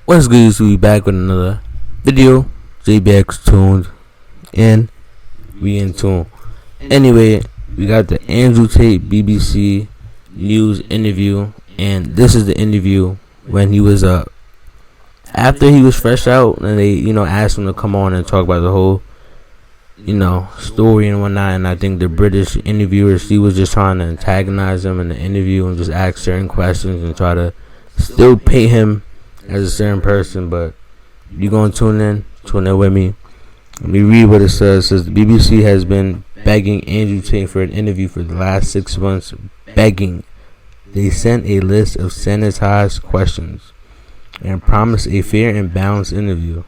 What's good, YouTube? We back with another video. JayBxTunedIN. We in tune. Anyway, we got the Andrew Tate BBC News interview, and this is the interview when he was after he was fresh out, and they asked him to come on and talk about the whole story and whatnot. And I think the British interviewer, she was just trying to antagonize him in the interview and just ask certain questions and try to still paint him as a certain person. But you gonna tune in with me. Let me read what it says. It says the BBC has been begging Andrew Tate for an interview for the last 6 months. Begging. They sent a list of sanitized questions and promised a fair and balanced interview.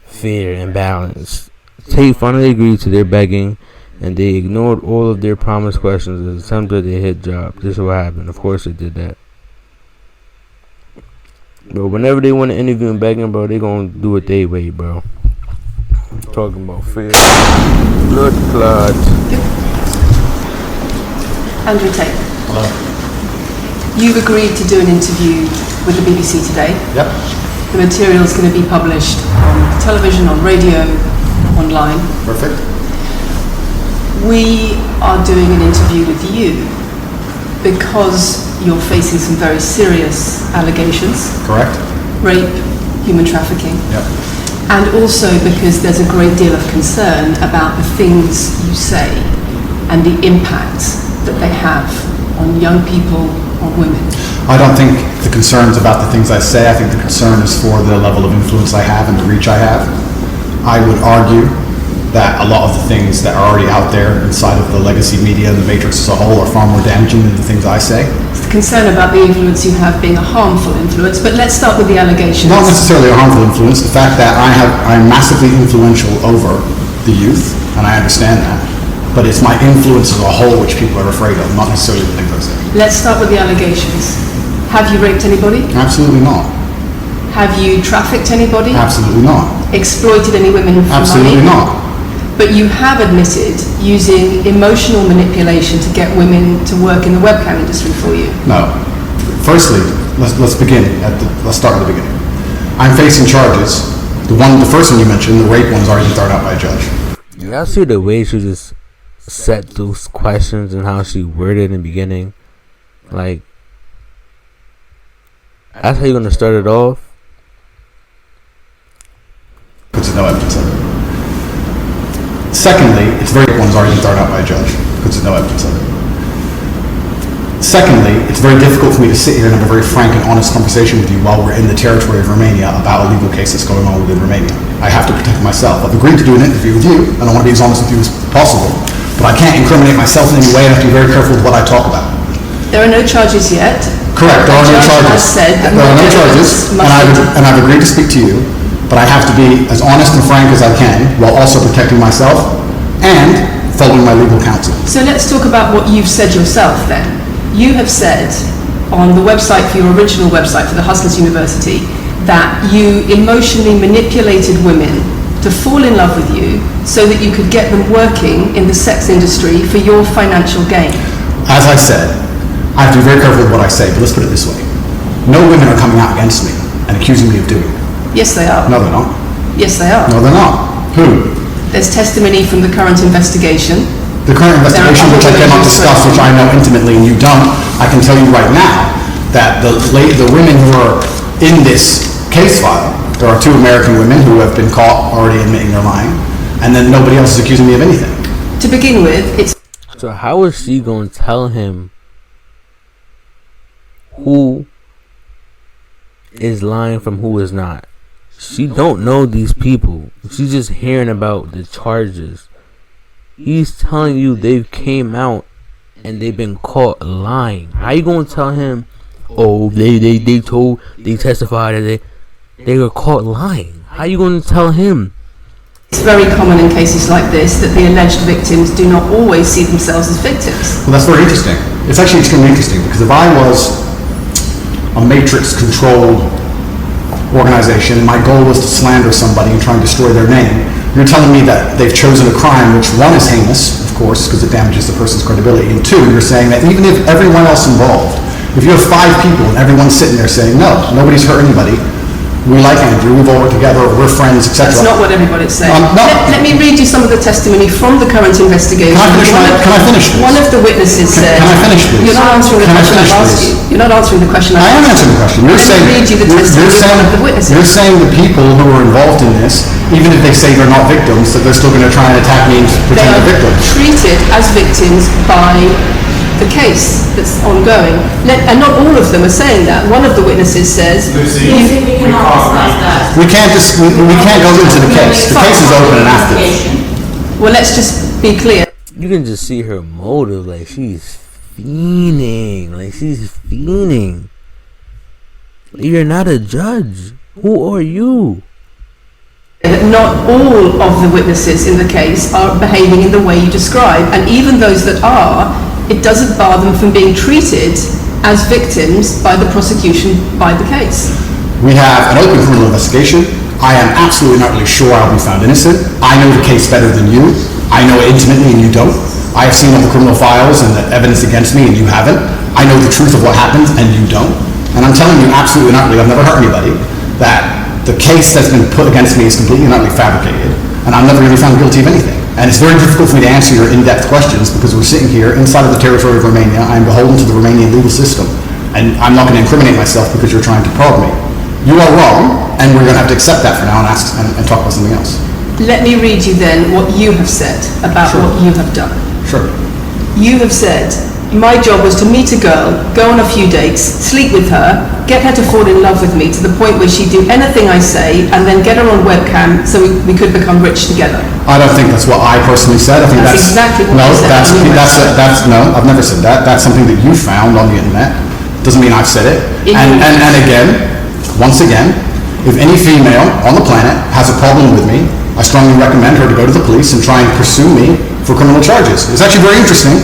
Fair and balanced. Tate finally agreed to their begging, and they ignored all of their promised questions and attempted a hit job. This is what happened. Of course they did that. Bro, whenever they want to interview and begging, bro, they gonna do it their way, bro. I'm talking about fair. Blood clot. Andrew Tate. Hello. You've agreed to do an interview with the BBC today. Yep. The material is going to be published on television, on radio, online. Perfect. We are doing an interview with you because you're facing some very serious allegations. Correct. Rape, human trafficking. Yep. And also because there's a great deal of concern about the things you say and the impact that they have on young people, on women. I don't think the concern's about the things I say. I think the concern is for the level of influence I have and the reach I have. I would argue that a lot of the things that are already out there inside of the legacy media and the matrix as a whole are far more damaging than the things I say. It's the concern about the influence you have being a harmful influence, but let's start with the allegations. Not necessarily a harmful influence. The fact that I'm massively influential over the youth, and I understand that. But it's my influence as a whole which people are afraid of, not necessarily the things I say. Let's start with the allegations. Have you raped anybody? Absolutely not. Have you trafficked anybody? Absolutely not. Exploited any women for Absolutely money? not. But you have admitted using emotional manipulation to get women to work in the webcam industry for you. No. Firstly, let's begin let's start at the beginning. I'm facing charges. The first one you mentioned, the rape one, is already been thrown out by a judge. Y'all see the way she just set those questions and how she worded in the beginning? Like, that's how you're gonna start it off? Puts no evidence of it. Secondly, it's very one's already been thrown out by a judge. Puts no evidence of it. Secondly, it's very difficult for me to sit here and have a very frank and honest conversation with you while we're in the territory of Romania about a legal case that's going on within Romania. I have to protect myself. I've agreed to do an interview with you, and I want to be as honest with you as possible. But I can't incriminate myself in any way. I have to be very careful with what I talk about. There are no charges yet. Correct, there are no charges. There are no charges, and I've agreed to speak to you, but I have to be as honest and frank as I can while also protecting myself and following my legal counsel. So let's talk about what you've said yourself then. You have said on the website, for your original website for the Hustlers University, that you emotionally manipulated women to fall in love with you so that you could get them working in the sex industry for your financial gain. As I said, I have to be very careful with what I say, but let's put it this way. No women are coming out against me and accusing me of doing it. Yes, they are. No, they're not. Yes, they are. No, they're not. Who? There's testimony from the current investigation. The current investigation, which I cannot discuss, which I know intimately and you don't, I can tell you right now that the women who are in this case file, there are 2 American women who have been caught already admitting they're lying, and then nobody else is accusing me of anything. To begin with, it's... So how is she going to tell him who is lying from who is not? She don't know these people. She's just hearing about the charges. He's telling you they came out and they've been caught lying. How you gonna tell him, oh, they testified that they were caught lying? How you gonna tell him? It's very common in cases like this that the alleged victims do not always see themselves as victims. Well, that's very interesting. It's actually extremely interesting because if I was a matrix-controlled organization, my goal was to slander somebody and try and destroy their name, you're telling me that they've chosen a crime which, 1, is heinous, of course, because it damages the person's credibility, and 2, you're saying that even if everyone else involved If you have 5 people and everyone's sitting there saying, no, nobody's hurt anybody, we like Andrew, we've all worked together, we're friends, etc. That's not what everybody's saying. No. Let me read you some of the testimony from the current investigation. Can I finish this? One of the witnesses said... Can I finish, please? You're not answering the question I've asked you. You're not answering the question I've asked you. I am answering the question. You're saying... Let me read you the testimony of one of the witnesses. You're saying the people who are involved in this, even if they say they're not victims, that they're still going to try and attack me and pretend they're victims. They are treated as victims by the case that's ongoing. And not all of them are saying that. One of the witnesses says... We can't go into the case. The case is open and active. Well, let's just be clear. You can just see her motive, like she's fiending. You're not a judge. Who are you? That not all of the witnesses in the case are behaving in the way you describe, and even those that are, it doesn't bar them from being treated as victims by the prosecution, by the case. We have an open criminal investigation. I am absolutely not really sure I'll be found innocent. I know the case better than you. I know it intimately and you don't. I have seen all the criminal files and the evidence against me and you haven't. I know the truth of what happened and you don't. And I'm telling you absolutely not really, I've never hurt anybody, that the case that's been put against me is completely and utterly fabricated, and I'm never going to be found guilty of anything. And it's very difficult for me to answer your in-depth questions because we're sitting here inside of the territory of Romania. I am beholden to the Romanian legal system, and I'm not going to incriminate myself because you're trying to probe me. You are wrong, and we're going to have to accept that for now and talk about something else. Let me read you then what you have said about what you have done. Sure. You have said, my job was to meet a girl, go on a few dates, sleep with her, get her to fall in love with me to the point where she'd do anything I say, and then get her on webcam so we could become rich together. I don't think that's what I personally said. I think that's exactly what you said. No, I've never said that. That's something that you found on the internet. Doesn't mean I've said it. And again, once again, if any female on the planet has a problem with me, I strongly recommend her to go to the police and try and pursue me for criminal charges. It's actually very interesting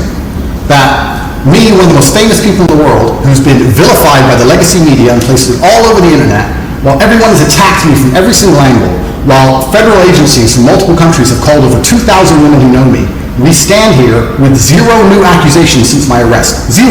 that me, one of the most famous people in the world, who's been vilified by the legacy media and places all over the internet, while everyone has attacked me from every single angle, while federal agencies from multiple countries have called over 2,000 women who know me, we stand here with 0 new accusations since my arrest. 0.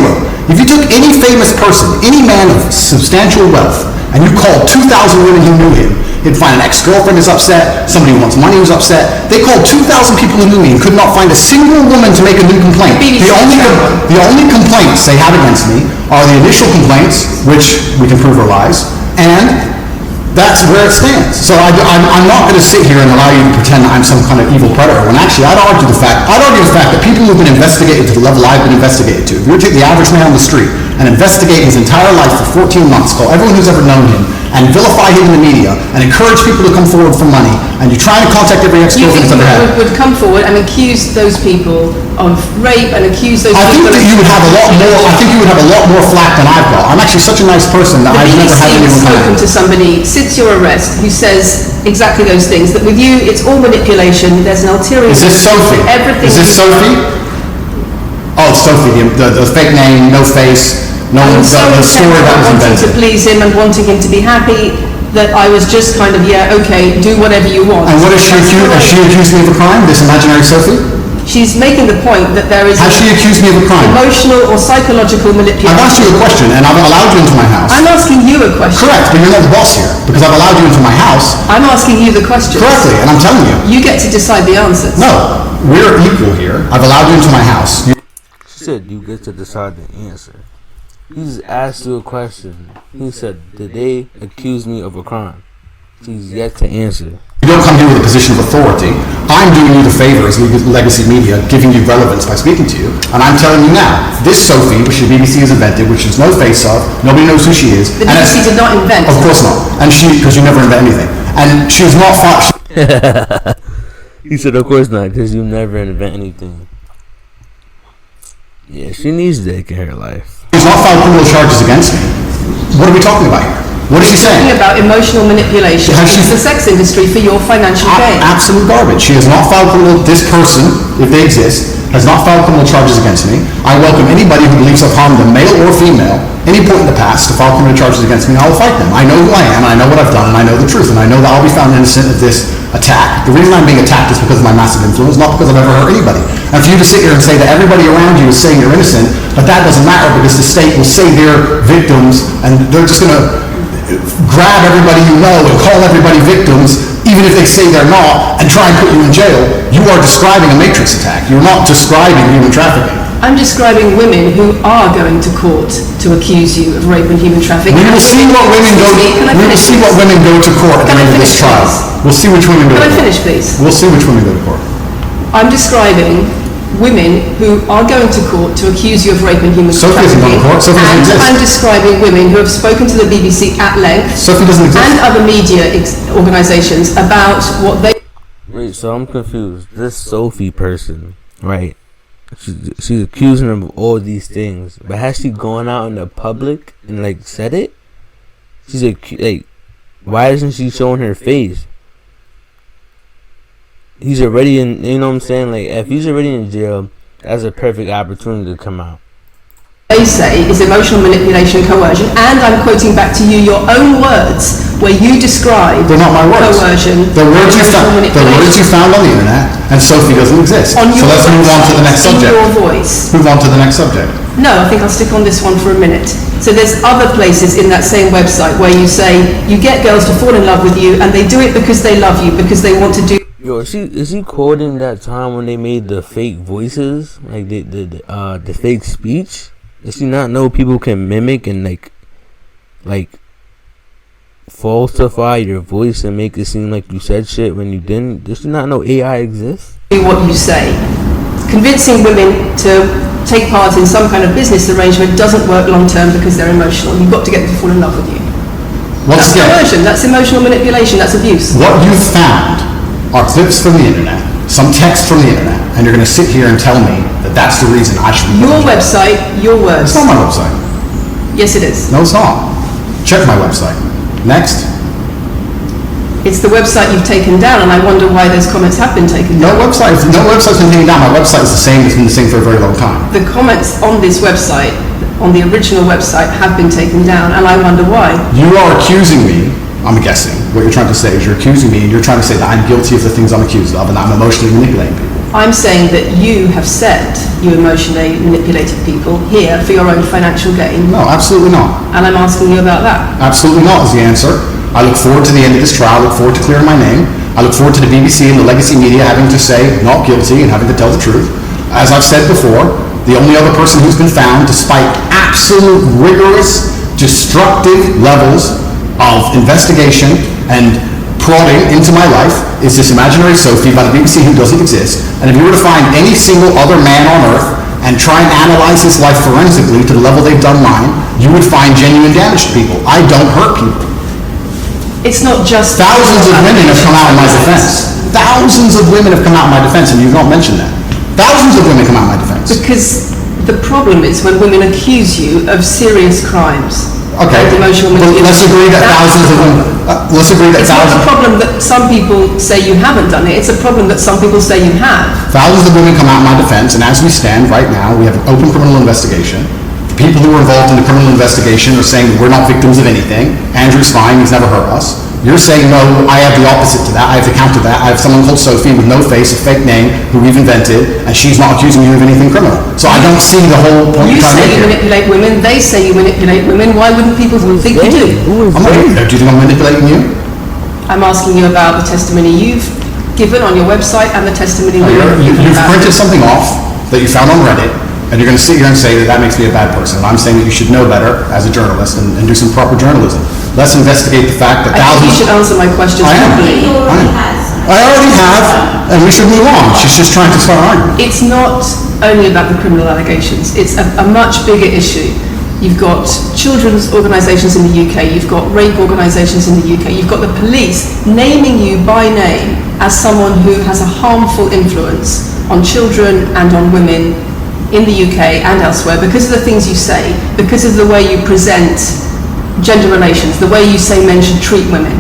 If you took any famous person, any man of substantial wealth, and you called 2,000 women who knew him, he'd find an ex-girlfriend who's upset, somebody who wants money who's upset. They called 2,000 people who knew me and could not find a single woman to make a new complaint. The only complaints they have against me are the initial complaints, which we can prove are lies, and that's where it stands. So I'm not going to sit here and allow you to pretend that I'm some kind of evil predator, when actually I'd argue the fact that people who've been investigated to the level I've been investigated to, if you were to take the average man on the street and investigate his entire life for 14 months, call everyone who's ever known him, and vilify him in the media, and encourage people to come forward for money, and you try to contact every ex-girlfriend that's ever had. You would come forward and accuse those people of rape and accuse those people... I think that you would have a lot more flack than I've got. I'm actually such a nice person that I've never had anyone come. The BBC has spoken to somebody since your arrest who says exactly those things, that with you it's all manipulation, there's an ulterior... Is this Sophie? Everything... Is this Sophie? Oh, Sophie, the fake name, no face... No, the story that was invented. Wanting to please him and wanting him to be happy, that I was just kind of, yeah, okay, do whatever you want. And what is she accused? Has she accused me of a crime, this imaginary Sophie? She's making the point that there is... Has she accused me of a crime? Emotional or psychological manipulation. I've asked you a question and I've allowed you into my house. I'm asking you a question. Correct, but you're not the boss here, because I've allowed you into my house. I'm asking you the question. Correctly, and I'm telling you. You get to decide the answers. No, we're equal here. I've allowed you into my house. She said you get to decide the answer. He just asked you a question. He said, did they accuse me of a crime? She's yet to answer. You don't come here with a position of authority. I'm doing you the favor as legacy media, giving you relevance by speaking to you. And I'm telling you now, this Sophie, which the BBC has invented, which there's no face of, nobody knows who she is. The BBC did not invent. Of course not. And because you never invent anything. And she was not... He said, of course not, because you never invent anything. Yeah, she needs dick in her life. She's not filed criminal charges against me. What are we talking about here? What is she saying? Talking about emotional manipulation in the sex industry for your financial gain. Absolute garbage. She has not filed criminal... This person if they exist, has not filed criminal charges against me. I welcome anybody who believes I've harmed them, male or female, any point in the past, to file criminal charges against me, and I will fight them. I know who I am, and I know what I've done, and I know the truth, and I know that I'll be found innocent of this attack. The reason I'm being attacked is because of my massive influence, not because I've ever hurt anybody. And for you to sit here and say that everybody around you is saying you're innocent, but that doesn't matter because the state will say they're victims, and they're just going to grab everybody you know and call everybody victims, even if they say they're not, and try and put you in jail. You are describing a matrix attack. You're not describing human trafficking. I'm describing women who are going to court to accuse you of rape and human trafficking. We will see what women go. We will see what women go to court at the end of this trial. We'll see which women go to court. Can I finish, please? We'll see which women go to court. I'm describing women who are going to court to accuse you of rape and human Sophie trafficking. Sophie doesn't go to court. Sophie doesn't exist. I'm describing women who have spoken to the BBC at length. Sophie doesn't exist. And other media organisations about what they. Wait, so I'm confused. This Sophie person, right? She's accusing him of all these things, but has she gone out in the public and like said it? She's like, why isn't she showing her face? He's already in, you know what I'm saying? Like, if he's already in jail, that's a perfect opportunity to come out. They say is emotional manipulation, coercion, and I'm quoting back to you your own words where you describe They're not my words. Coercion. The words you found on the internet, and Sophie doesn't exist. So let's move on to the next subject. In your voice. Move on to the next subject. No, I think I'll stick on this one for a minute. So there's other places in that same website where you say you get girls to fall in love with you, and they do it because they love you, because they want to do. Yo, is he quoting that time when they made the fake voices, like the fake speech? Does he not know people can mimic and like falsify your voice and make it seem like you said shit when you didn't? Does he not know AI exists? Do what you say. Convincing women to take part in some kind of business arrangement doesn't work long term because they're emotional. You've got to get them to fall in love with you. That's coercion, that's emotional manipulation, that's abuse. What you've found are clips from the internet, some text from the internet, and you're going to sit here and tell me that that's the reason I should be your website, your words. It's not my website. Yes, it is. No, it's not. Check my website. Next. It's the website you've taken down, and I wonder why those comments have been taken down. No website's been taken down. My website is the same. It's been the same for a very long time. The comments on this website, on the original website, have been taken down, and I wonder why. You are accusing me, I'm guessing, what you're trying to say is you're accusing me, and you're trying to say that I'm guilty of the things I'm accused of, and that I'm emotionally manipulating people. I'm saying that you have said you emotionally manipulated people here for your own financial gain. No, absolutely not. And I'm asking you about that. Absolutely not is the answer. I look forward to the end of this trial. I look forward to clearing my name. I look forward to the BBC and the legacy media having to say not guilty and having to tell the truth. As I've said before, the only other person who's been found, despite absolute rigorous, destructive levels of investigation and prodding into my life, is this imaginary Sophie by the BBC who doesn't exist. And if you were to find any single other man on earth and try and analyze his life forensically to the level they've done mine, you would find genuine damage to people. I don't hurt people. It's not just... Thousands of women have come out in my defense. Thousands of women have come out in my defense, and you've not mentioned that. Thousands of women come out in my defense. Because the problem is when women accuse you of serious crimes. Okay, but let's agree that thousands of women... let's agree that thousands... It's not a problem that some people say you haven't done it. It's a problem that some people say you have. Thousands of women come out in my defense, and as we stand right now, we have an open criminal investigation. People who were involved in the criminal investigation are saying we're not victims of anything. Andrew's fine, he's never hurt us. You're saying no, I have the opposite to that, I have the counter to that. I have someone called Sophie with no face, a fake name, who we've invented, and she's not accusing you of anything criminal. So I don't see the whole point you're trying to make here. You say you manipulate women, they say you manipulate women, why wouldn't people think you do? Do you think I'm manipulating you? I'm asking you about the testimony you've given on your website and the testimony you've printed something off that you found on Reddit, and you're going to sit here and say that makes me a bad person. And I'm saying that you should know better as a journalist and do some proper journalism. Let's investigate the fact that thousands... I think you should answer my questions properly. I already have, and we should move on. She's just trying to start arguing. It's not only about the criminal allegations. It's a much bigger issue. You've got children's organisations in the UK, you've got rape organisations in the UK, you've got the police naming you by name as someone who has a harmful influence on children and on women in the UK and elsewhere because of the things you say, because of the way you present gender relations, the way you say men should treat women.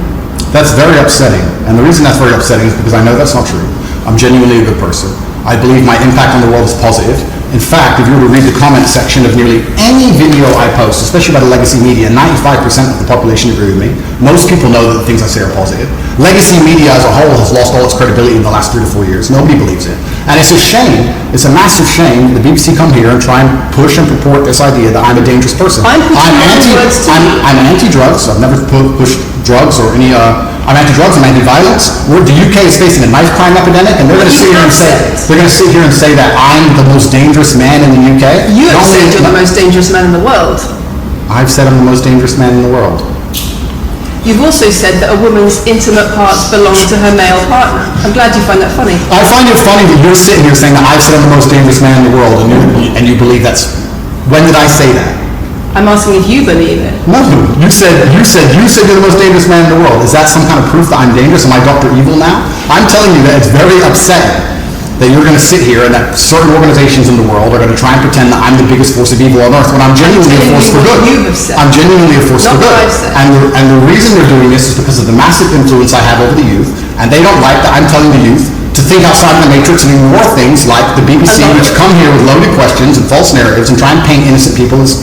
That's very upsetting, and the reason that's very upsetting is because I know that's not true. I'm genuinely a good person. I believe my impact on the world is positive. In fact, if you were to read the comment section of nearly any video I post, especially about the legacy media, 95% of the population agree with me. Most people know that the things I say are positive. Legacy media as a whole has lost all its credibility in the last 3 to 4 years. Nobody believes it. And it's a shame, it's a massive shame, the BBC come here and try and push and purport this idea that I'm a dangerous person. I'm anti-drugs. I've never pushed drugs or any, I'm anti-drugs, I'm anti-violence. The UK is facing a knife crime epidemic, and they're going to sit here and say that I'm the most dangerous man in the UK. You have said you're the most dangerous man in the world. I've said I'm the most dangerous man in the world. You've also said that a woman's intimate parts belong to her male partner. I'm glad you find that funny. I find it funny that you're sitting here saying that I've said I'm the most dangerous man in the world, and you believe that's... When did I say that? I'm asking if you believe it. No, you said you're the most dangerous man in the world. Is that some kind of proof that I'm dangerous? Am I Dr. Evil now? I'm telling you that it's very upsetting that you're going to sit here and that certain organizations in the world are going to try and pretend that I'm the biggest force of evil on earth when I'm genuinely a force for good. I'm genuinely a force for good. And the reason they're doing this is because of the massive influence I have over the youth, and they don't like that I'm telling the youth to think outside the matrix and ignore things like the BBC, which come here with loaded questions and false narratives and try and paint innocent people as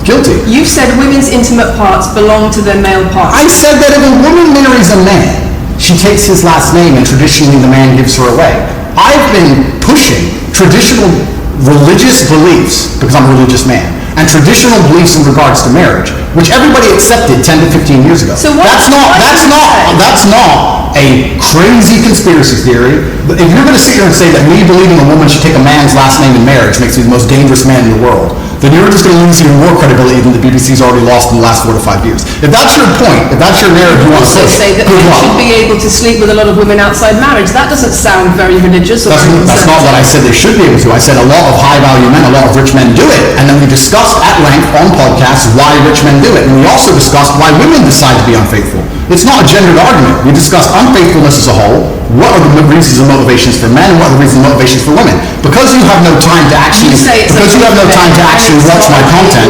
guilty. You've said women's intimate parts belong to their male partner. I said that if a woman marries a man, she takes his last name and traditionally the man gives her away. I've been pushing traditional religious beliefs, because I'm a religious man, and traditional beliefs in regards to marriage, which everybody accepted 10 to 15 years ago. So that's not a crazy conspiracy theory. But if you're going to sit here and say that me believing a woman should take a man's last name in marriage makes me the most dangerous man in the world, then you're just going to lose even more credibility than the BBC's already lost in the last 4 to 5 years. If that's your point, if that's your narrative you want to push, say that men should be able to sleep with a lot of women outside marriage. That doesn't sound very religious. Or that's not what I said they should be able to. I said a lot of high-value men, a lot of rich men do it. And then we discussed at length on podcasts why rich men do it. And we also discussed why women decide to be unfaithful. It's not a gendered argument. We discussed unfaithfulness as a whole, what are the reasons and motivations for men, and what are the reasons and motivations for women. Because you have no time to actually watch my content,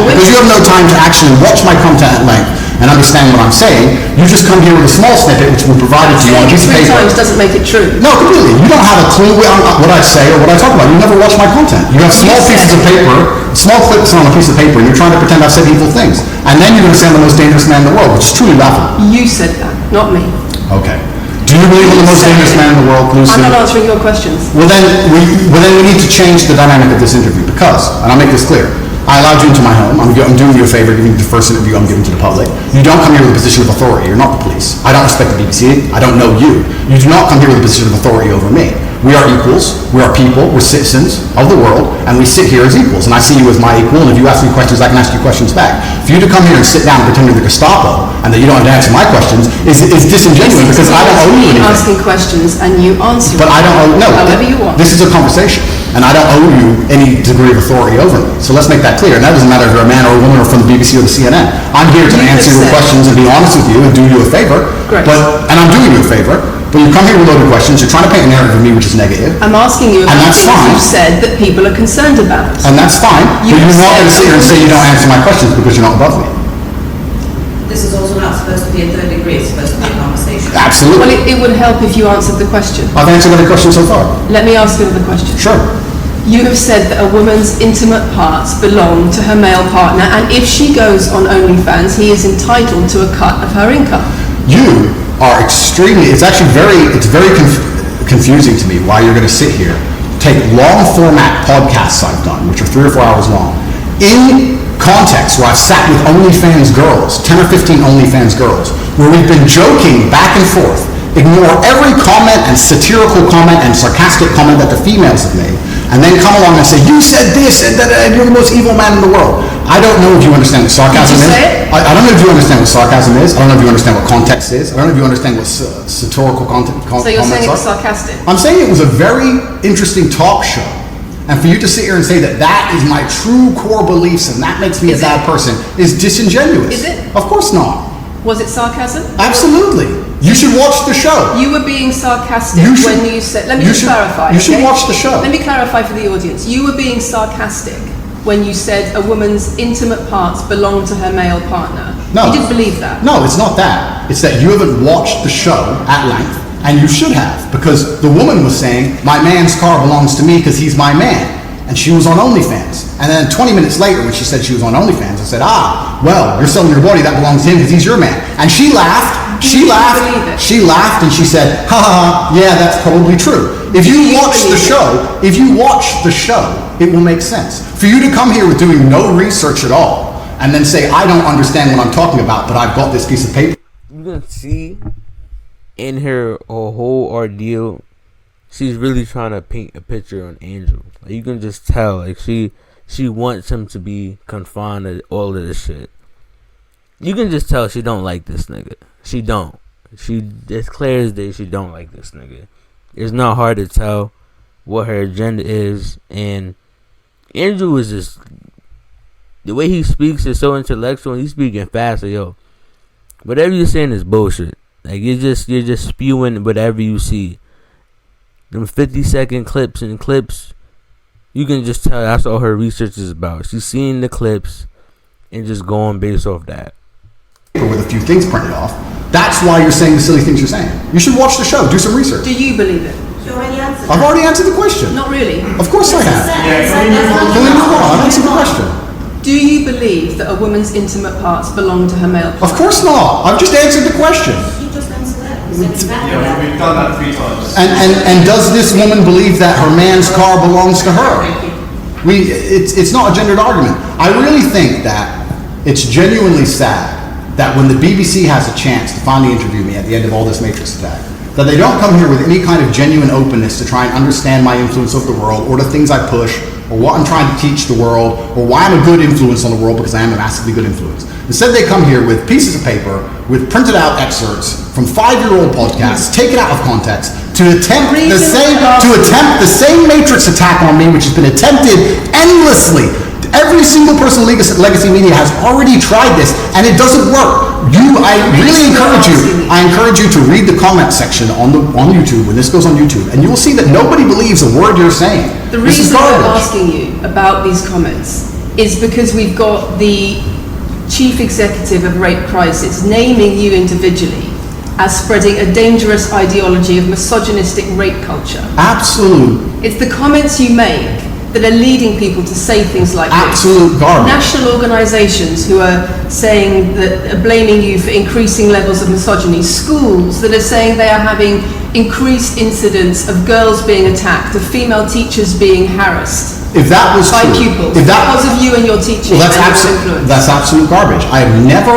at length and understand what I'm saying, you just come here with a small snippet which we provided to you on a piece of paper. 3 times doesn't make it true. No, completely. You don't have a clue what I say or what I talk about. You never watch my content. You have small pieces of paper, small clips on a piece of paper, and you're trying to pretend I've said evil things. And then you're going to say I'm the most dangerous man in the world, which is truly laughable. You said that, not me. Okay. Do you believe I'm the most dangerous man in the world, Lucy? I'm not answering your questions. Well, then we need to change the dynamic of this interview because, and I'll make this clear, I allowed you into my home. I'm doing you a favor, giving you the first interview I'm giving to the public. You don't come here with a position of authority. You're not the police. I don't respect the BBC. I don't know you. You do not come here with a position of authority over me. We are equals. We are people. We're citizens of the world, and we sit here as equals. And I see you as my equal, and if you ask me questions, I can ask you questions back. For you to come here and sit down and pretend you're the Gestapo, and that you don't answer my questions, is disingenuous because I don't owe you anything. Asking questions, and you answer. But I don't owe, no. However you want. This is a conversation, and I don't owe you any degree of authority over me. So let's make that clear. And that doesn't matter if you're a man or a woman or from the BBC or the CNN. I'm here to answer your questions and be honest with you and do you a favor. Great. And I'm doing you a favor. But you come here with loaded questions, you're trying to paint a narrative of me which is negative. I'm asking you about things you've said that people are concerned about. And that's fine, but you're not going to sit here and say you don't answer my questions because you're not above me. This is also not supposed to be a third degree, it's supposed to be a conversation. Absolutely. Well, it would help if you answered the question. I've answered every question so far. Let me ask you another question. Sure. You have said that a woman's intimate parts belong to her male partner, and if she goes on OnlyFans, he is entitled to a cut of her income. You are extremely, it's very confusing to me why you're going to sit here, take long format podcasts I've done, which are 3 or 4 hours long, in context where I've sat with OnlyFans girls, 10 or 15 OnlyFans girls, where we've been joking back and forth, ignore every comment and satirical comment and sarcastic comment that the females have made, and then come along and say, you said this, and that, and you're the most evil man in the world. I don't know if you understand what sarcasm is. I don't know if you understand what sarcasm is. I don't know if you understand what context is. I don't know if you understand what satirical comments are. So you're saying it was sarcastic? I'm saying it was a very interesting talk show. And for you to sit here and say that that is my true core beliefs and that makes me a bad person is disingenuous. Is it? Of course not. Was it sarcasm? Absolutely. You should watch the show. You were being sarcastic when you said... Let me just clarify. You should watch the show. Let me clarify for the audience. You were being sarcastic when you said a woman's intimate parts belong to her male partner. No. You didn't believe that. No, it's not that. It's that you haven't watched the show at length. And you should have, because the woman was saying, my man's car belongs to me because he's my man. And she was on OnlyFans. And then 20 minutes later, when she said she was on OnlyFans, I said, well, you're selling your body, that belongs to him because he's your man. And she laughed, she laughed, and she said, yeah, that's probably true. If you watch the show, it will make sense. For you to come here with doing no research at all, and then say, I don't understand what I'm talking about, but I've got this piece of paper. You can see in her whole ordeal, she's really trying to paint a picture on Angel. Like, you can just tell, like, she wants him to be confined to all of this shit. You can just tell she don't like this nigga. She don't. It's clear as day she don't like this nigga. It's not hard to tell what her agenda is, and Andrew is just, the way he speaks is so intellectual, and he's speaking fast. So, yo, whatever you're saying is bullshit. Like, you're just spewing whatever you see. Them 50-second clips, you can just tell that's all her research is about. She's seeing the clips and just going based off that. With a few things printed off. That's why you're saying the silly things you're saying. You should watch the show, do some research. Do you believe it? You already answered. I've already answered the question. Not really. Of course I have. Can we move on? I've answered the question. Do you believe that a woman's intimate parts belong to her male partner? Of course not. I've just answered the question. You just answered that. You said exactly that. We've done that 3 times. And does this woman believe that her man's car belongs to her? It's not a gendered argument. I really think that it's genuinely sad that when the BBC has a chance to finally interview me at the end of all this Matrix attack, that they don't come here with any kind of genuine openness to try and understand my influence over the world, or the things I push, or what I'm trying to teach the world, or why I'm a good influence on the world, because I am a massively good influence. Instead, they come here with pieces of paper, with printed out excerpts from 5-year-old podcasts, taken out of context, to attempt the same Matrix attack on me, which has been attempted endlessly. Every single person in Legacy Media has already tried this, and it doesn't work. I encourage you to read the comment section on YouTube when this goes on YouTube, and you will see that nobody believes a word you're saying. The reason I'm asking you about these comments is because we've got the chief executive of Rape Crisis naming you individually as spreading a dangerous ideology of misogynistic rape culture. Absolute. It's the comments you make that are leading people to say things like absolute this. Garbage. National organisations who are saying that, blaming you for increasing levels of misogyny. Schools that are saying they are having increased incidents of girls being attacked, of female teachers being harassed. If that was by true, pupils, because of you and your teaching. Well, that's absolute garbage. I have never,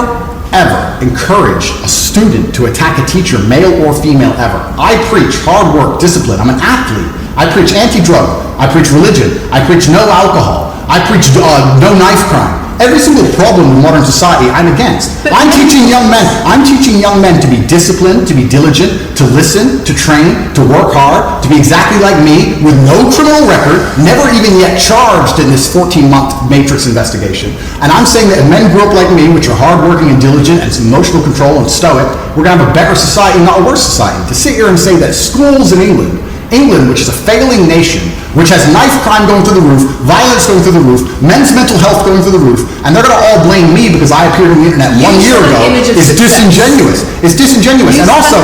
ever encouraged a student to attack a teacher, male or female, ever. I preach hard work, discipline. I'm an athlete. I preach anti-drug. I preach religion. I preach no alcohol. I preach no knife crime. Every single problem in modern society, I'm against. I'm teaching young men to be disciplined, to be diligent, to listen, to train, to work hard, to be exactly like me, with no criminal record, never even yet charged in this 14-month Matrix investigation. And I'm saying that if men grew up like me, which are hardworking and diligent and some emotional control and stoic, we're going to have a better society, not a worse society. To sit here and say that schools in England, which is a failing nation, which has knife crime going through the roof, violence going through the roof, men's mental health going through the roof, and they're going to all blame me because I appeared on the internet 1 year ago, is disingenuous. It's disingenuous. And also,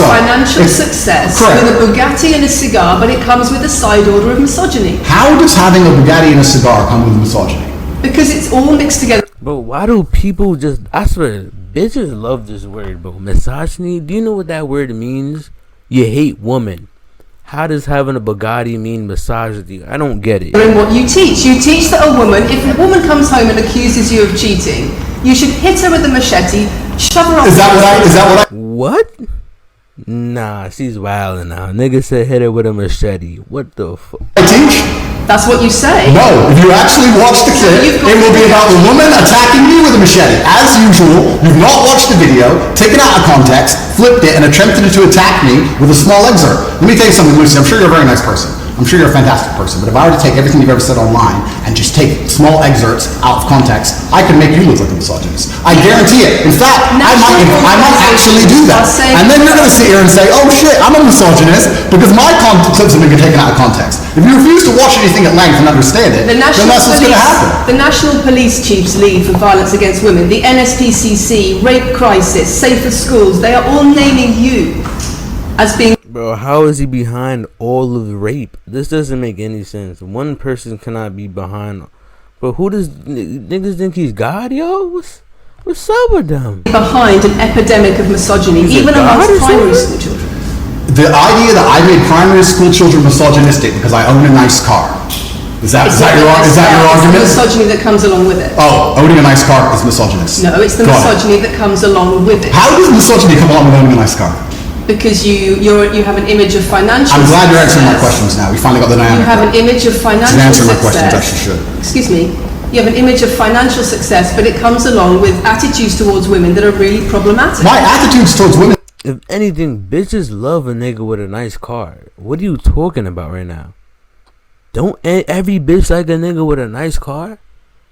financial success with a Bugatti and a cigar, but it comes with a side order of misogyny. How does having a Bugatti and a cigar come with misogyny? Because it's all mixed together. But why do people just, I swear, bitches love this word, bro. Misogyny, do you know what that word means? You hate women. How does having a Bugatti mean misogyny? I don't get it. In what you teach that a woman, if a woman comes home and accuses you of cheating, you should hit her with a machete, shove her off. Is that what I? What? Nah, she's wildin' now. Nigga said hit her with a machete. What the fuck? I teach? That's what you say. No, if you actually watch the clip, it will be about the woman attacking me with a machete. As usual, you've not watched the video, taken out of context, flipped it, and attempted to attack me with a small excerpt. Let me tell you something, Lucy. I'm sure you're a very nice person. I'm sure you're a fantastic person. But if I were to take everything you've ever said online and just take small excerpts out of context, I could make you look like a misogynist. I guarantee it. In fact, I might actually do that. And then you're going to sit here and say, oh shit, I'm a misogynist because my clips have been taken out of context. If you refuse to watch anything at length and understand it, then that's what's going to happen. The National Police Chiefs League for Violence Against Women, the NSPCC, Rape Crisis, Safer Schools, they are all naming you as being... Bro, how is he behind all of the rape? This doesn't make any sense. One person cannot be behind. But who does niggas think he's God, yo? What's up with them? Behind an epidemic of misogyny, even amongst primary school children. The idea that I made primary school children misogynistic because I own a nice car. Is that your argument? It's the misogyny that comes along with it. Oh, owning a nice car is misogynist. No, it's the misogyny that comes along with it. How does misogyny come along with owning a nice car? Because you have an image of financial I'm glad you're answering my success. questions now. We finally got the dynamic. You have an image of financial answer my success. questions, actually should. Excuse me. You have an image of financial success, but it comes along with attitudes towards women that are really problematic. My attitudes towards women... If anything, bitches love a nigga with a nice car. What are you talking about right now? Don't every bitch like a nigga with a nice car?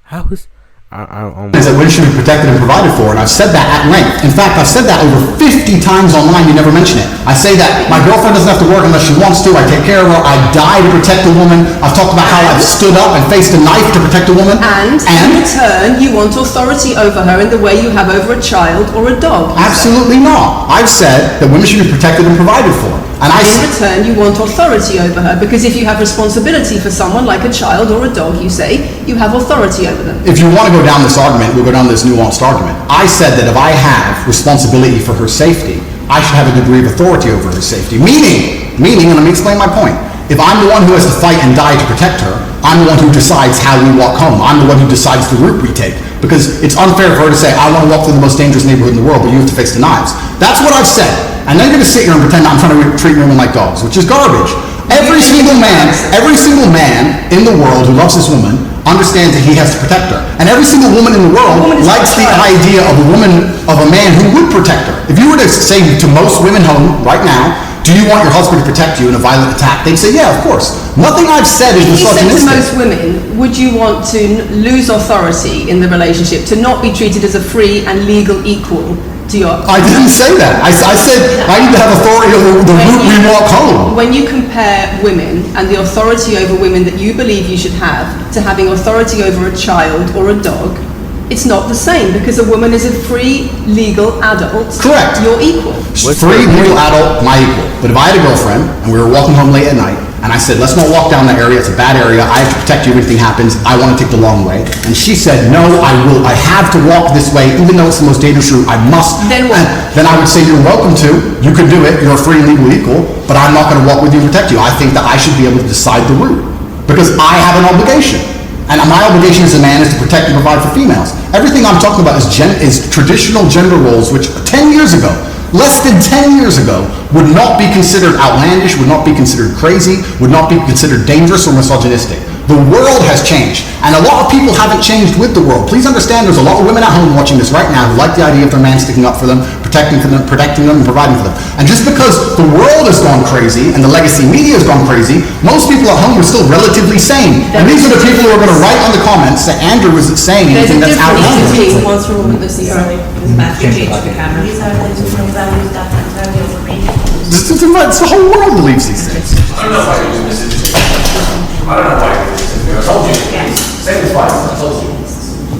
How is... is that women should be protected and provided for, and I've said that at length. In fact, I've said that over 50 times online, you never mention it. I say that my girlfriend doesn't have to work unless she wants to, I take care of her, I die to protect a woman. I've talked about how I've stood up and faced a knife to protect a woman. And in return, you want authority over her in the way you have over a child or a dog. Absolutely not. I've said that women should be protected and provided for. And in return, you want authority over her, because if you have responsibility for someone like a child or a dog, you say, you have authority over them. If you want to go down this argument, we'll go down this nuanced argument. I said that if I have responsibility for her safety, I should have a degree of authority over her safety. Meaning, and let me explain my point. If I'm the one who has to fight and die to protect her, I'm the one who decides how we walk home. I'm the one who decides the route we take. Because it's unfair for her to say, I want to walk through the most dangerous neighborhood in the world, but you have to face the knives. That's what I've said. And then you're going to sit here and pretend I'm trying to treat women like dogs, which is garbage. Every single man in the world who loves this woman understands that he has to protect her. And every single woman in the world likes the idea of a man who would protect her. If you were to say to most women home right now, do you want your husband to protect you in a violent attack? They'd say, yeah, of course. Nothing I've said is misogynistic. If you said to most women, would you want to lose authority in the relationship, to not be treated as a free and legal equal to your... I didn't say that. I said I need to have authority over the route we walk home. When you compare women and the authority over women that you believe you should have to having authority over a child or a dog, it's not the same, because a woman is a free, legal adult. Correct. You're equal. Free, legal adult, my equal. But if I had a girlfriend, and we were walking home late at night, and I said, let's not walk down that area, it's a bad area, I have to protect you if anything happens, I want to take the long way. And she said, no, I have to walk this way, even though it's the most dangerous route, I must. Then what? Then I would say, you're welcome to, you can do it, you're a free and legal equal, but I'm not going to walk with you and protect you. I think that I should be able to decide the route, because I have an obligation. And my obligation as a man is to protect and provide for females. Everything I'm talking about is traditional gender roles, which 10 years ago, less than 10 years ago, would not be considered outlandish, would not be considered crazy, would not be considered dangerous or misogynistic. The world has changed, and a lot of people haven't changed with the world. Please understand, there's a lot of women at home watching this right now who like the idea of their man sticking up for them, protecting them, and providing for them. And just because the world has gone crazy and the legacy media has gone crazy, most people at home are still relatively sane. And these are the people who are going to write on the comments that Andrew isn't saying anything that's outlandish. Once a woman this year, Matthew changed the camera. These are the values that It's the whole world believes these things. I don't know why you do this. I don't know why you do this. I told you. Say this twice. I told you.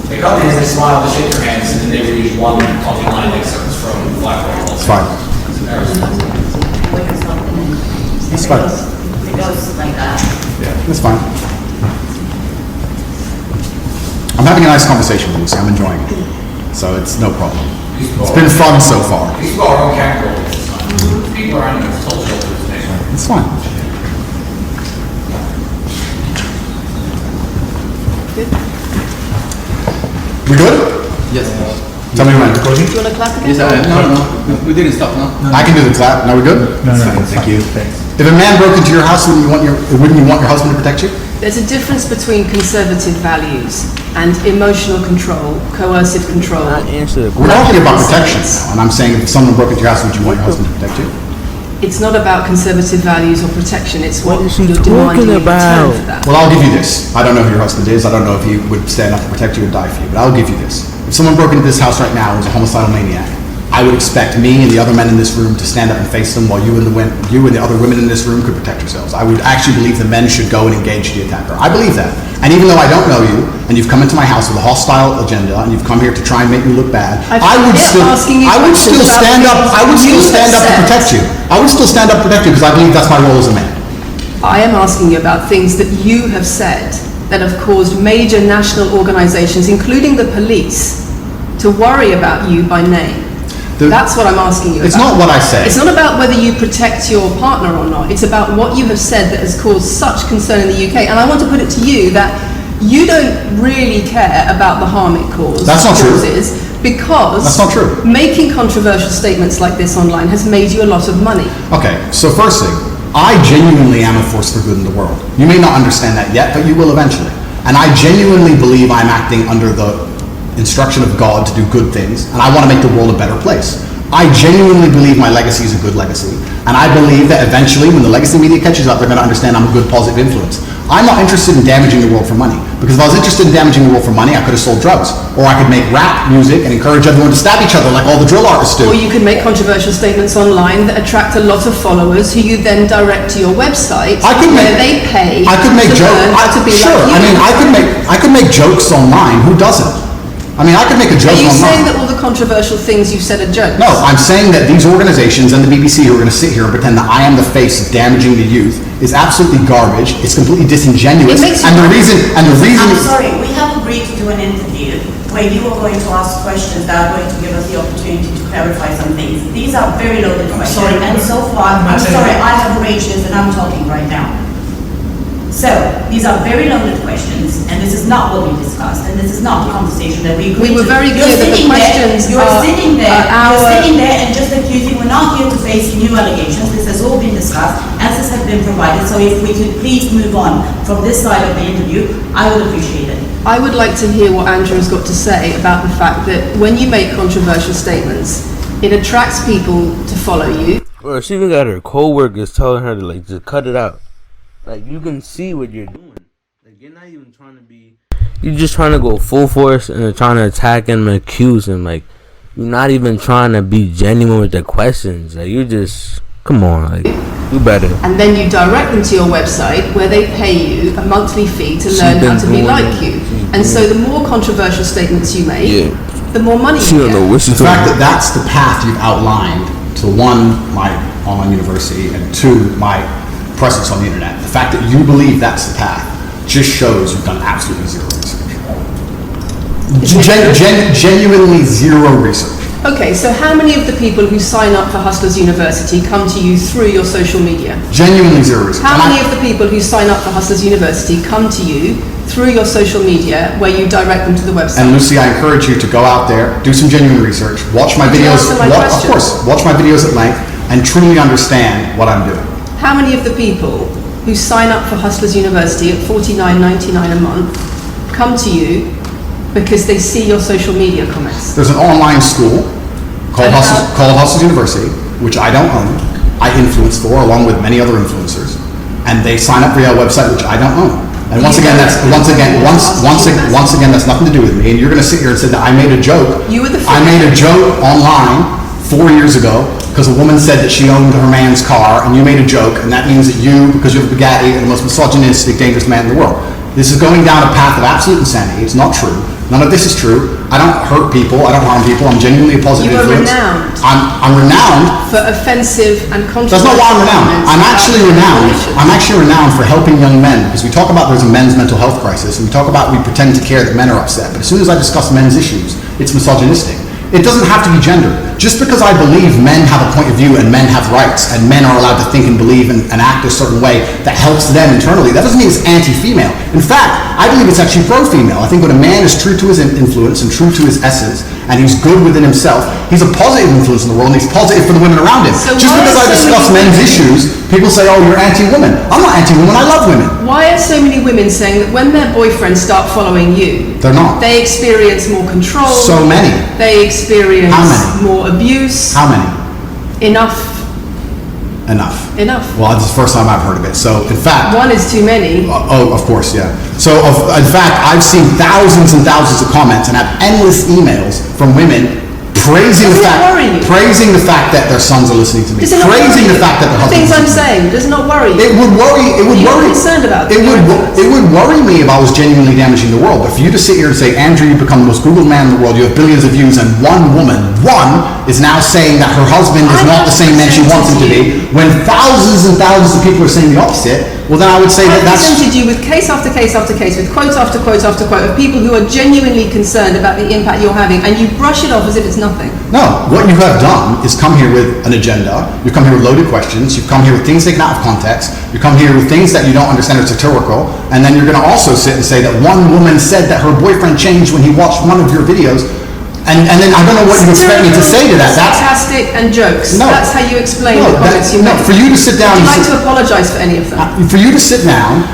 They come in, they smile, they shake their hands, and then they read one talking line excerpts from Black Rock. It's fine. It's fine. It goes like that. Yeah, it's fine. I'm having a nice conversation with Lucy. I'm enjoying it. So it's no problem. It's been fun so far. These people are on camera all this time. People are on your told you today. It's fine. We good? Yes. Tell me when. Do you want to clap again? Yes, no. We didn't stop, no? I can do the clap. Now we good? No. Thank you. If a man broke into your house, wouldn't you want your husband to protect you? There's a difference between conservative values and emotional control, coercive control. We're talking about protection now, and I'm saying if someone broke into your house, would you want your husband to protect you? It's not about conservative values or protection, it's what is she you're demanding in talking return for that. Well, I'll give you this. I don't know who your husband is. I don't know if he would stand up to protect you or die for you, but I'll give you this. If someone broke into this house right now and was a homicidal maniac, I would expect me and the other men in this room to stand up and face them while you and the other women in this room could protect yourselves. I would actually believe the men should go and engage the attacker. I believe that. And even though I don't know you, and you've come into my house with a hostile agenda, and you've come here to try and make me look bad, I would still stand up to protect you. I would still stand up to protect you because I believe that's my role as a man. I am asking you about things that you have said that have caused major national organizations, including the police, to worry about you by name. That's what I'm asking you about. It's not what I say. It's not about whether you protect your partner or not. It's about what you have said that has caused such concern in the UK. And I want to put it to you that you don't really care about the harm it causes. That's not true. Because that's not true. Making controversial statements like this online has made you a lot of money. Okay, so first thing, I genuinely am a force for good in the world. You may not understand that yet, but you will eventually. And I genuinely believe I'm acting under the instruction of God to do good things, and I want to make the world a better place. I genuinely believe my legacy is a good legacy, and I believe that eventually, when the legacy media catches up, they're going to understand I'm a good, positive influence. I'm not interested in damaging the world for money, because if I was interested in damaging the world for money, I could have sold drugs, or I could make rap music and encourage everyone to stab each other like all the drill artists do. Or you could make controversial statements online that attract a lot of followers who you then direct to your website where they pay to learn how to be like you. I mean, I could make jokes online. Who doesn't? I mean, I could make a joke online. Are you saying that all the controversial things you've said are jokes? No, I'm saying that these organizations and the BBC who are going to sit here and pretend that I am the face of damaging the youth is absolutely garbage. It's completely disingenuous. And the reason. I'm sorry, we have agreed to do an interview where you are going to ask questions that are going to give us the opportunity to clarify some things. These are very loaded questions. And so far, I'm sorry, I have arranged this and I'm talking right now. So, these are very loaded questions, and this is not what we discussed, and this is not the conversation that we agreed to. We were very clear that the questions You're sitting there and just accusing, we're not here to face new allegations, this has all been discussed, answers have been provided, so if we could please move on from this side of the interview, I would appreciate it. I would like to hear what Andrew has got to say about the fact that when you make controversial statements, it attracts people to follow you. Well, she even got her co-workers telling her to just cut it out. Like, you can see what you're doing. Like, you're not even trying to be... You're just trying to go full force and trying to attack him and accuse him. Like, you're not even trying to be genuine with the questions. Like, you just... Come on, like, do better. And then you direct them to your website where they pay you a monthly fee to learn how to be like you. And so the more controversial statements you make, the more money you get. The fact that that's the path you've outlined to, one, my online university, and two, my presence on the internet. The fact that you believe that's the path just shows you've done absolutely zero research. Genuinely zero research. Okay, so how many of the people who sign up for Hustlers University come to you through your social media? Genuinely zero research. How many of the people who sign up for Hustlers University come to you through your social media where you direct them to the website? And Lucy, I encourage you to go out there, do some genuine research, watch my videos. Of course, watch my videos at length and truly understand what I'm doing. How many of the people who sign up for Hustlers University at $49.99 a month come to you because they see your social media comments? There's an online school called Hustlers University, which I don't own. I influence for, along with many other influencers, and they sign up for your website, which I don't own. And once again, that's nothing to do with me. And you're going to sit here and say that I made a joke. I made a joke online 4 years ago because a woman said that she owned her man's car, and you made a joke, and that means that you, because you have a Bugatti, are the most misogynistic, dangerous man in the world. This is going down a path of absolute insanity. It's not true. None of this is true. I don't hurt people. I don't harm people. I'm genuinely a positive influence. You are renowned. I'm renowned for offensive and controversial. That's not why I'm renowned. I'm actually renowned. I'm actually renowned for helping young men, because we talk about there's a men's mental health crisis, and we pretend to care that men are upset. But as soon as I discuss men's issues, it's misogynistic. It doesn't have to be gender. Just because I believe men have a point of view and men have rights and men are allowed to think and believe and act a certain way that helps them internally, that doesn't mean it's anti-female. In fact, I believe it's actually pro-female. I think when a man is true to his influence and true to his essence, and he's good within himself, he's a positive influence in the world, and he's positive for the women around him. So just because I discuss men's issues, people say, oh, you're anti-woman. I'm not anti-woman, I love women. Why are so many women saying that when their boyfriends start following you, they're not. They experience more control? So many. They experience more abuse? How many? Enough. Well, this is the first time I've heard of it. So, in fact... One is too many. Of course, yeah. So, in fact, I've seen thousands and thousands of comments and have endless emails from women praising Does the it fact, worry you? praising the fact that their sons are listening to me, Does it not praising worry the fact that their you? husbands The things I'm listen to me. saying does not worry you. It would worry. It would You're worry. concerned about it your would. influence. It would worry me if I was genuinely damaging the world. But for you to sit here and say, Andrew, you've become the most Googled man in the world. You have billions of views, and one woman, is now saying that her husband is I not have the same man she wants him to presented be, when thousands and thousands of people are saying the opposite. Well, then I would say I that that's. presented you with case after case after case, with quote after quote after quote of people who are genuinely concerned about the impact you're having, and you brush it off as if it's nothing. No, what you have done is come here with an agenda. You come here with loaded questions. You've come here with things taken out of context. You come here with things that you don't understand are satirical. And then you're going to also sit and say that one woman said that her boyfriend changed when he watched one of your videos. And then I don't know what you expect me to say to that. That's sarcastic and jokes. No. That's how you explain No, the comments you no, make. for you to sit down Would you and like to apologise for any of them? for you to sit down,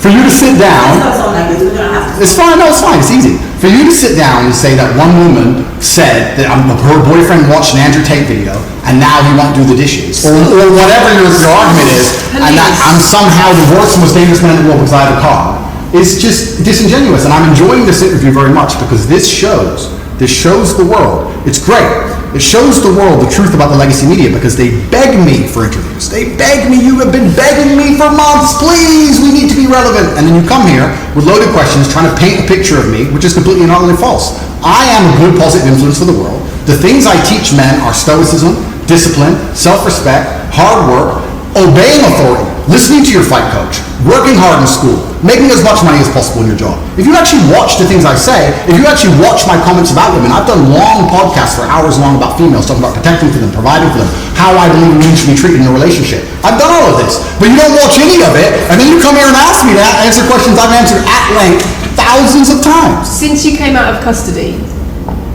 for you to sit down. That's not like this, we're gonna have to. It's fine, no, it's fine, it's easy. For you to sit down and say that one woman said that her boyfriend watched an Andrew Tate video and now he won't do the dishes, or whatever your argument is, and that I'm somehow the worst, most dangerous man in the world because I have a car, is just disingenuous. And I'm enjoying this interview very much because this shows the world. It's great. It shows the world the truth about the legacy media because they beg me for interviews. They beg me, you have been begging me for months, please, we need to be relevant. And then you come here with loaded questions trying to paint a picture of me, which is completely and utterly false. I am a good positive influence for the world. The things I teach men are stoicism, discipline, self-respect, hard work, obeying authority, listening to your fight coach, working hard in school, making as much money as possible in your job. If you actually watch the things I say, if you actually watch my comments about women, I've done long podcasts for hours long about females, talking about protecting for them, providing for them, how I believe women should be treated in a relationship. I've done all of this, but you don't watch any of it, and then you come here and ask me to answer questions I've answered at length thousands of times. Since you came out of custody,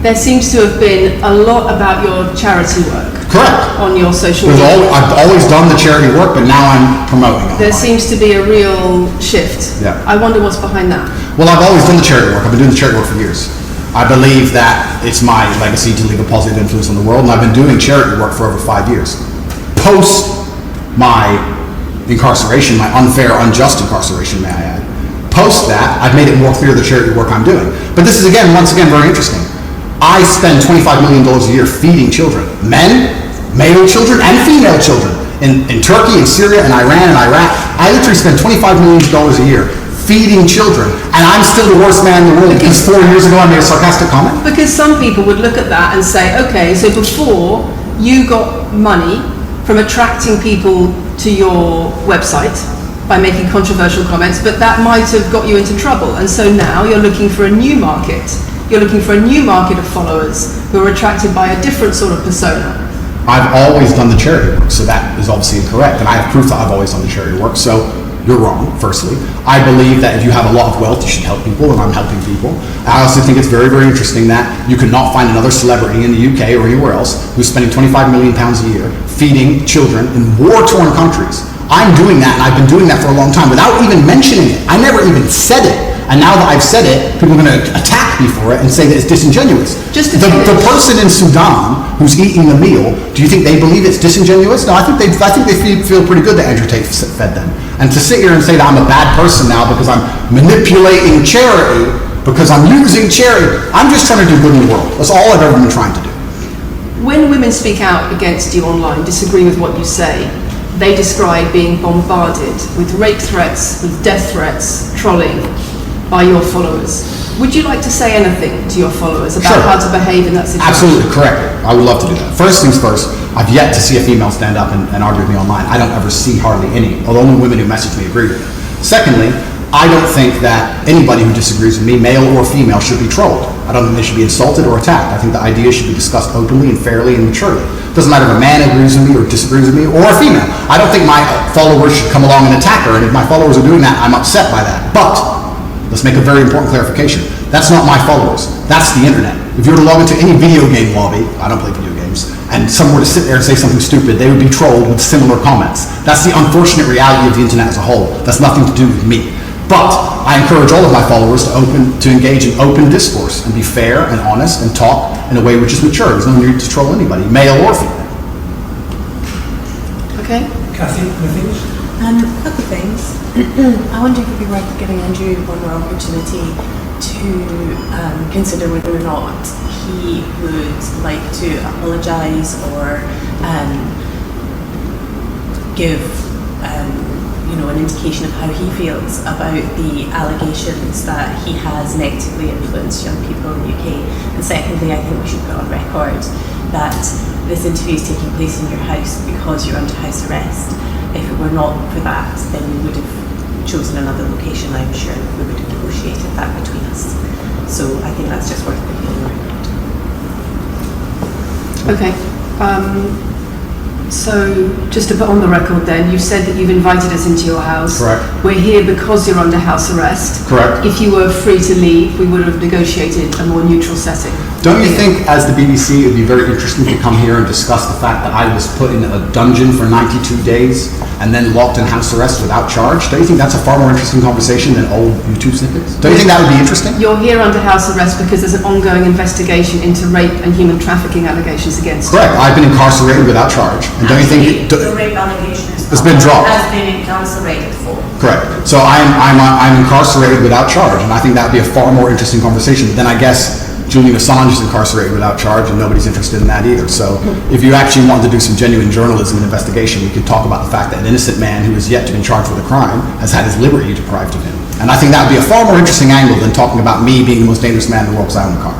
there seems to have been a lot about your charity work. Correct. On your social media. I've always done the charity work, but now I'm promoting it. There seems to be a real shift. Yeah. I wonder what's behind that. Well, I've always done the charity work. I've been doing the charity work for years. I believe that it's my legacy to leave a positive influence on the world, and I've been doing charity work for over 5 years. Post my incarceration, my unfair, unjust incarceration, may I add. Post that, I've made it more clear the charity work I'm doing. But this is, once again, very interesting. I spend $25 million a year feeding children. Men, male children, and female children. In Turkey, and Syria, and Iran, and Iraq. I literally spend $25 million a year feeding children. And I'm still the worst man in the world because 4 years ago I made a sarcastic comment. Because some people would look at that and say, okay, so before you got money from attracting people to your website by making controversial comments, but that might have got you into trouble. And so now you're looking for a new market. You're looking for a new market of followers who are attracted by a different sort of persona. I've always done the charity work, so that is obviously incorrect. And I have proof that I've always done the charity work, so you're wrong, firstly. I believe that if you have a lot of wealth, you should help people, and I'm helping people. I also think it's very, very interesting that you cannot find another celebrity in the UK or anywhere else who's spending £25 million a year feeding children in war-torn countries. I'm doing that, and I've been doing that for a long time without even mentioning it. I never even said it. And now that I've said it, people are going to attack me for it and say that it's disingenuous. The person in Sudan who's eating the meal, do you think they believe it's disingenuous? No, I think they feel pretty good that Andrew Tate fed them. And to sit here and say that I'm a bad person now because I'm manipulating charity, because I'm using charity, I'm just trying to do good in the world. That's all I've ever been trying to do. When women speak out against you online, disagree with what you say, they describe being bombarded with rape threats, with death threats, trolling by your followers. Would you like to say anything to your followers about how to behave in that situation? Absolutely, correct. I would love to do that. First things first, I've yet to see a female stand up and argue with me online. I don't ever see hardly any, although only women who message me agree with me. Secondly, I don't think that anybody who disagrees with me, male or female, should be trolled. I don't think they should be insulted or attacked. I think the ideas should be discussed openly and fairly and maturely. It doesn't matter if a man agrees with me or disagrees with me, or a female. I don't think my followers should come along and attack her, and if my followers are doing that, I'm upset by that. But let's make a very important clarification. That's not my followers. That's the internet. If you were to log into any video game lobby, I don't play video games, and someone were to sit there and say something stupid, they would be trolled with similar comments. That's the unfortunate reality of the internet as a whole. That's nothing to do with me. But I encourage all of my followers to engage in open discourse and be fair and honest and talk in a way which is mature. There's no need to troll anybody, male or female. Okay. Kathy, anything? A couple of things. I wonder if it'd be worth giving Andrew one more opportunity to consider whether or not he would like to apologise or give an indication of how he feels about the allegations that he has negatively influenced young people in the UK. And secondly, I think we should put on record that this interview is taking place in your house because you're under house arrest. If it were not for that, then we would have chosen another location. I'm sure we would have negotiated that between us. So I think that's just worth putting on record. Okay. So, just to put on the record then, you said that you've invited us into your house. Correct. We're here because you're under house arrest. Correct. If you were free to leave, we would have negotiated a more neutral setting. Don't you think, as the BBC, it would be very interesting to come here and discuss the fact that I was put in a dungeon for 92 days and then locked in house arrest without charge? Don't you think that's a far more interesting conversation than old YouTube snippets? Don't you think that would be interesting? You're here under house arrest because there's an ongoing investigation into rape and human trafficking allegations against you. Correct. I've been incarcerated without charge. And don't you think the rape allegation it's been dropped? Has been incarcerated for. Correct. So I'm incarcerated without charge, and I think that would be a far more interesting conversation. But then I guess Julian Assange is incarcerated without charge, and nobody's interested in that either. So if you actually wanted to do some genuine journalism and investigation, we could talk about the fact that an innocent man who is yet to be charged with a crime has had his liberty deprived of him. And I think that would be a far more interesting angle than talking about me being the most dangerous man in the world because I own a car.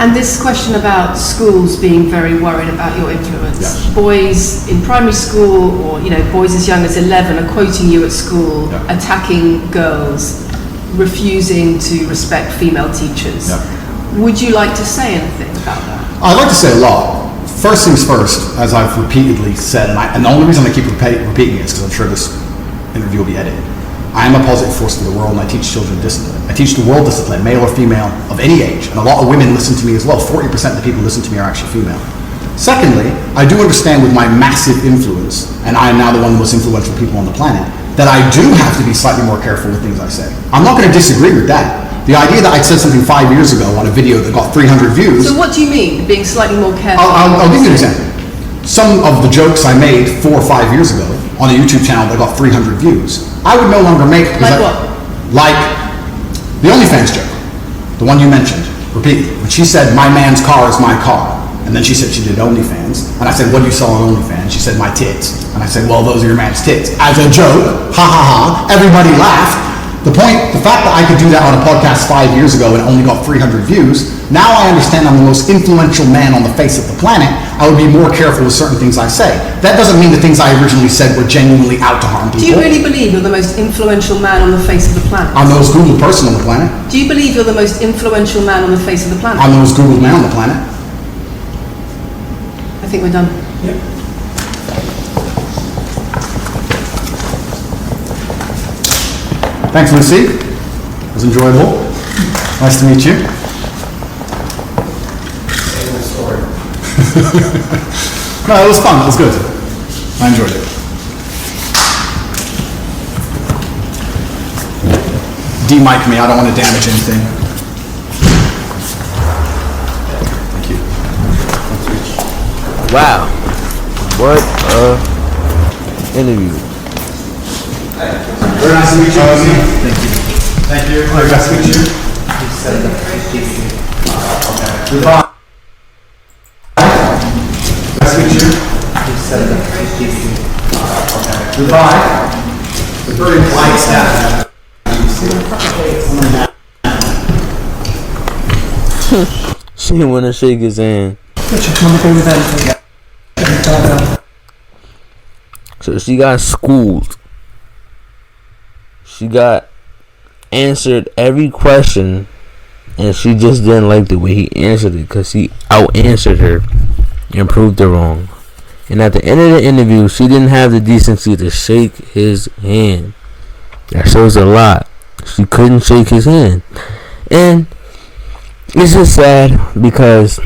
And this question about schools being very worried about your influence. Yes. Boys in primary school, or boys as young as 11 are quoting you at school, Yeah. attacking girls, refusing to respect female teachers. Yeah. Would you like to say anything about that? I'd like to say a lot. First things first, as I've repeatedly said, and the only reason I keep repeating it is because I'm sure this interview will be edited. I am a positive force for the world, and I teach children discipline. I teach the world discipline, male or female, of any age. And a lot of women listen to me as well. 40% of the people who listen to me are actually female. Secondly, I do understand with my massive influence, and I am now the one of the most influential people on the planet, that I do have to be slightly more careful with things I say. I'm not going to disagree with that. The idea that I said something 5 years ago on a video that got 300 views... So what do you mean, being slightly more careful? I'll give you an example. Some of the jokes I made 4 or 5 years ago on a YouTube channel that got 300 views, I would no longer make... Like what? Like the OnlyFans joke, the one you mentioned, repeatedly. When she said, my man's car is my car, and then she said she did OnlyFans, and I said, what do you sell on OnlyFans? She said, my tits. And I said, well, those are your man's tits. As a joke, ha ha ha, everybody laughed. The fact that I could do that on a podcast 5 years ago and only got 300 views, now I understand I'm the most influential man on the face of the planet. I would be more careful with certain things I say. That doesn't mean the things I originally said were genuinely out to harm people. Do you really believe you're the most influential man on the face of the planet? I'm the most Googled person on the planet. Do you believe you're the most influential man on the face of the planet? I'm the most Googled man on the planet. I think we're done. Yep. Thanks, Lucy. It was enjoyable. Nice to meet you. No, it was fun. It was good. I enjoyed it. De-mic me. I don't want to damage anything. Thank you. Wow. What a interview. Very nice to meet you. Thank you. Thank you. Very nice to meet you. Goodbye. Nice to meet you. Goodbye. It's a very polite staff. She didn't want to shake his hand. So she got schooled. She got answered every question, and she just didn't like the way he answered it because he out-answered her and proved her wrong. And at the end of the interview, she didn't have the decency to shake his hand. That shows a lot. She couldn't shake his hand. And it's just sad because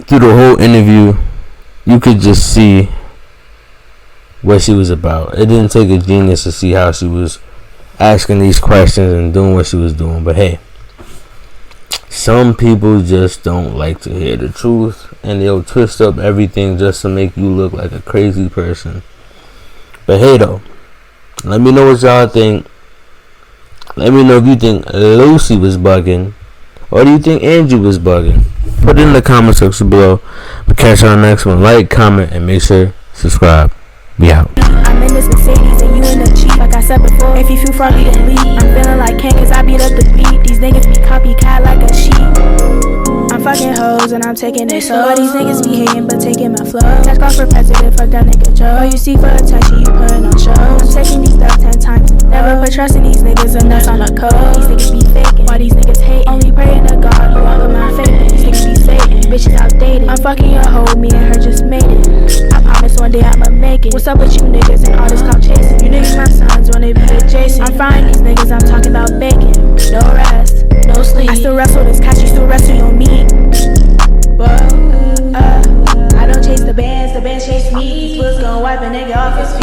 through the whole interview, you could just see what she was about. It didn't take a genius to see how she was asking these questions and doing what she was doing. But hey, some people just don't like to hear the truth, and they'll twist up everything just to make you look like a crazy person. But hey though, let me know what y'all think. Let me know if you think Lucy was bugging, or do you think Andrew was bugging? Put it in the comment section below. We'll catch you on the next one. Like, comment, and make sure subscribe. We out. I'm in this Mercedes and you in the Jeep. Like I said before, if you feel froggy then leave. I'm feeling like Ken cause I beat up the beat. These niggas be copycat like a sheep. I'm fucking hoes and I'm taking it slow. All these niggas be hating but taking my flow. Text call for president, fuck that nigga Joe. All you see for attention, you putting on shows. I'm taking these stuff 10 times. Never put trust in these niggas and that's on the code. These niggas be faking, why these niggas hating? Only praying to God, but I put my faith in. These niggas be Satan, bitches outdated. I'm fucking your hoe, me and her just made it. I promise one day I'ma make it. What's up with you niggas and all this clout chasing? You niggas my sons wanna be adjacent. I'm frying these niggas, I'm talking about bacon. No rest, no sleep. I still wrestle this cash, you still wrestle on me. Whoa, I don't chase the bands chase me. These fools gon' wipe a nigga off his feet.